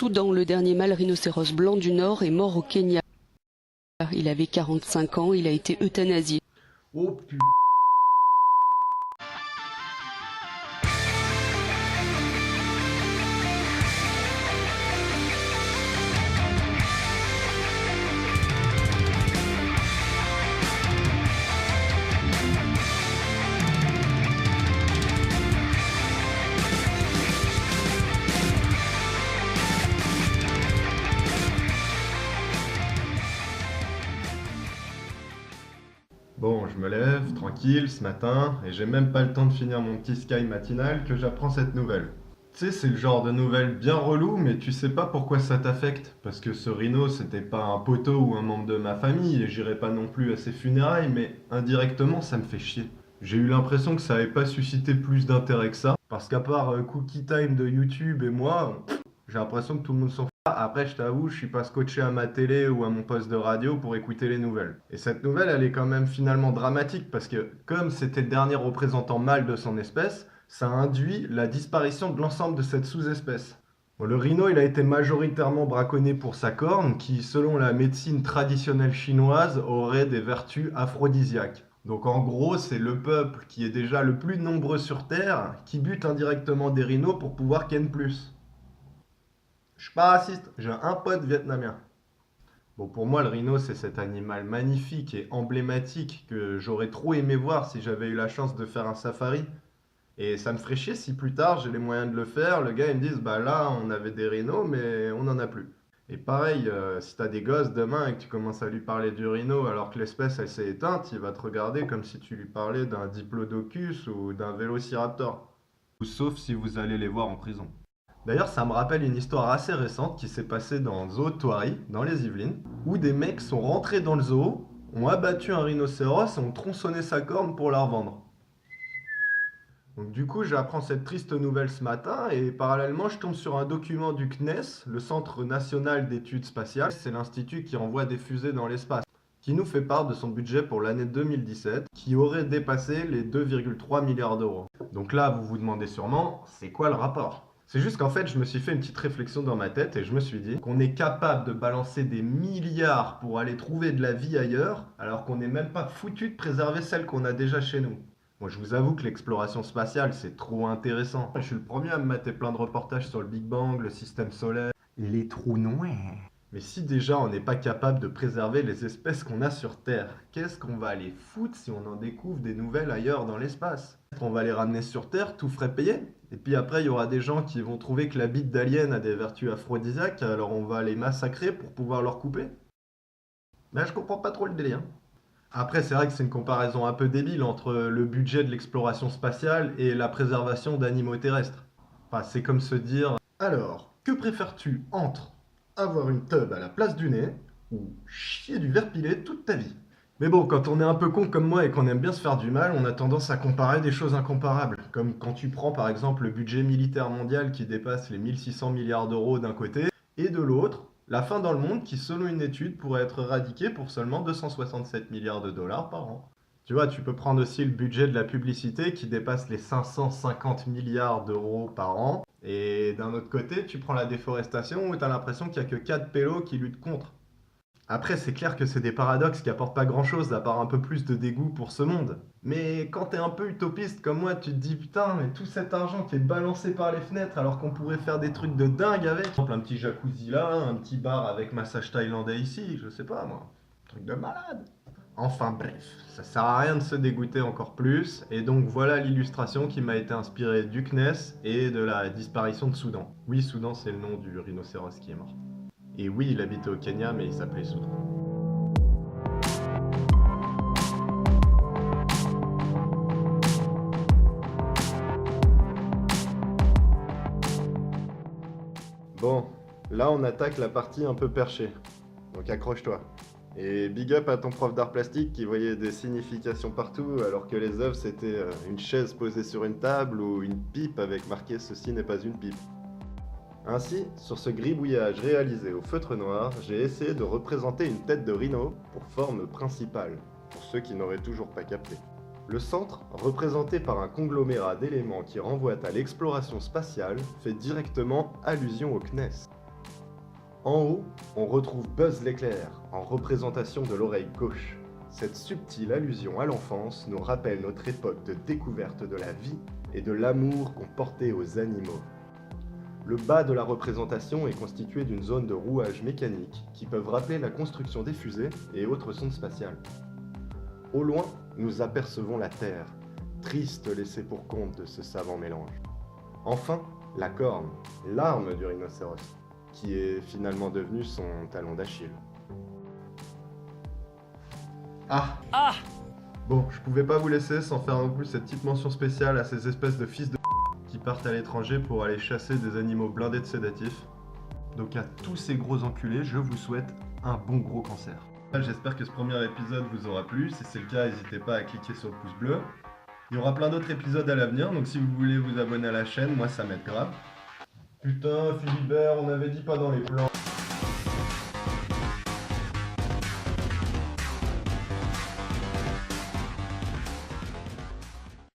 Soudan, le dernier mâle rhinocéros blanc du Nord est mort au Kenya. Il avait 45 ans, il a été euthanasié. Oh putain. Bon, je me lève, tranquille, ce matin, et j'ai même pas le temps de finir mon petit Sky matinal que j'apprends cette nouvelle. Tu sais, c'est le genre de nouvelle bien relou, mais tu sais pas pourquoi ça t'affecte. Parce que ce rhino, c'était pas un poteau ou un membre de ma famille, et j'irai pas non plus à ses funérailles, mais indirectement, ça me fait chier. J'ai eu l'impression que ça avait pas suscité plus d'intérêt que ça, parce qu'à part Cookie Time de YouTube et moi, j'ai l'impression que tout le monde s'en fout. Après, je t'avoue, je suis pas scotché à ma télé ou à mon poste de radio pour écouter les nouvelles. Et cette nouvelle, elle est quand même finalement dramatique parce que, comme c'était le dernier représentant mâle de son espèce, ça induit la disparition de l'ensemble de cette sous-espèce. Bon, le rhino, il a été majoritairement braconné pour sa corne, qui, selon la médecine traditionnelle chinoise, aurait des vertus aphrodisiaques. Donc en gros, c'est le peuple qui est déjà le plus nombreux sur Terre qui bute indirectement des rhinos pour pouvoir ken plus. Je suis pas raciste, j'ai un pote vietnamien. Bon, pour moi, le rhino, c'est cet animal magnifique et emblématique que j'aurais trop aimé voir si j'avais eu la chance de faire un safari. Et ça me ferait chier si plus tard j'ai les moyens de le faire, le gars il me dise bah là on avait des rhinos mais on n'en a plus. Et pareil, si t'as des gosses demain et que tu commences à lui parler du rhino alors que l'espèce elle s'est éteinte, il va te regarder comme si tu lui parlais d'un diplodocus ou d'un vélociraptor. Sauf si vous allez les voir en prison. D'ailleurs, ça me rappelle une histoire assez récente qui s'est passée dans le zoo de Thoiry, dans les Yvelines, où des mecs sont rentrés dans le zoo, ont abattu un rhinocéros et ont tronçonné sa corne pour la revendre. Donc du coup, j'apprends cette triste nouvelle ce matin et parallèlement, je tombe sur un document du CNES, le Centre national d'études spatiales. C'est l'institut qui envoie des fusées dans l'espace, qui nous fait part de son budget pour l'année 2017, qui aurait dépassé les 2,3 milliards d'euros. Donc là, vous vous demandez sûrement, c'est quoi le rapport? C'est juste qu'en fait, je me suis fait une petite réflexion dans ma tête et je me suis dit qu'on est capable de balancer des milliards pour aller trouver de la vie ailleurs, alors qu'on n'est même pas foutu de préserver celle qu'on a déjà chez nous. Moi, je vous avoue que l'exploration spatiale, c'est trop intéressant. Je suis le premier à me mater plein de reportages sur le Big Bang, le système solaire, les trous noirs. Mais si déjà on n'est pas capable de préserver les espèces qu'on a sur Terre, qu'est-ce qu'on va aller foutre si on en découvre des nouvelles ailleurs dans l'espace? On va les ramener sur Terre, tout frais payé. Et puis après, il y aura des gens qui vont trouver que la bite d'alien a des vertus aphrodisiaques, alors on va les massacrer pour pouvoir leur couper. Là, je comprends pas trop le délire. Après, c'est vrai que c'est une comparaison un peu débile entre le budget de l'exploration spatiale et la préservation d'animaux terrestres. Enfin, c'est comme se dire, alors, que préfères-tu entre avoir une tub à la place du nez ou chier du verre pilé toute ta vie? Mais bon, quand on est un peu con comme moi et qu'on aime bien se faire du mal, on a tendance à comparer des choses incomparables. Comme quand tu prends par exemple le budget militaire mondial qui dépasse les 1600 milliards d'euros d'un côté, et de l'autre, la faim dans le monde qui, selon une étude, pourrait être éradiquée pour seulement 267 milliards de dollars par an. Tu vois, tu peux prendre aussi le budget de la publicité qui dépasse les 550 milliards d'euros par an. Et d'un autre côté, tu prends la déforestation où tu as l'impression qu'il n'y a que 4 pélos qui luttent contre. Après, c'est clair que c'est des paradoxes qui apportent pas grand-chose à part un peu plus de dégoût pour ce monde. Mais quand t'es un peu utopiste comme moi, tu te dis putain, mais tout cet argent qui est balancé par les fenêtres alors qu'on pourrait faire des trucs de dingue avec. Par exemple, un petit jacuzzi là, un petit bar avec massage thaïlandais ici, je sais pas moi. Truc de malade. Enfin bref, ça sert à rien de se dégoûter encore plus. Et donc voilà l'illustration qui m'a été inspirée du CNES et de la disparition de Soudan. Oui, Soudan, c'est le nom du rhinocéros qui est mort. Et oui, il habitait au Kenya, mais il s'appelait Soudan. Bon, là on attaque la partie un peu perchée. Donc accroche-toi. Et big up à ton prof d'art plastique qui voyait des significations partout alors que les œuvres c'était une chaise posée sur une table ou une pipe avec marqué ceci n'est pas une pipe. Ainsi, sur ce gribouillage réalisé au feutre noir, j'ai essayé de représenter une tête de rhino pour forme principale, pour ceux qui n'auraient toujours pas capté. Le centre, représenté par un conglomérat d'éléments qui renvoient à l'exploration spatiale, fait directement allusion au CNES. En haut, on retrouve Buzz l'éclair, en représentation de l'oreille gauche. Cette subtile allusion à l'enfance nous rappelle notre époque de découverte de la vie et de l'amour qu'on portait aux animaux. Le bas de la représentation est constitué d'une zone de rouage mécanique qui peuvent rappeler la construction des fusées et autres sondes spatiales. Au loin, nous apercevons la Terre, triste laissée pour compte de ce savant mélange. Enfin, la corne, l'arme du rhinocéros, qui est finalement devenu son talon d'Achille. Ah Bon, je pouvais pas vous laisser sans faire non plus cette petite mention spéciale à ces espèces de fils de qui partent à l'étranger pour aller chasser des animaux blindés de sédatifs. Donc à tous ces gros enculés, je vous souhaite un bon gros cancer. J'espère que ce premier épisode vous aura plu. Si c'est le cas, n'hésitez pas à cliquer sur le pouce bleu. Il y aura plein d'autres épisodes à l'avenir, donc si vous voulez vous abonner à la chaîne, moi ça m'aide grave. Putain, Philibert, on avait dit pas dans les plans.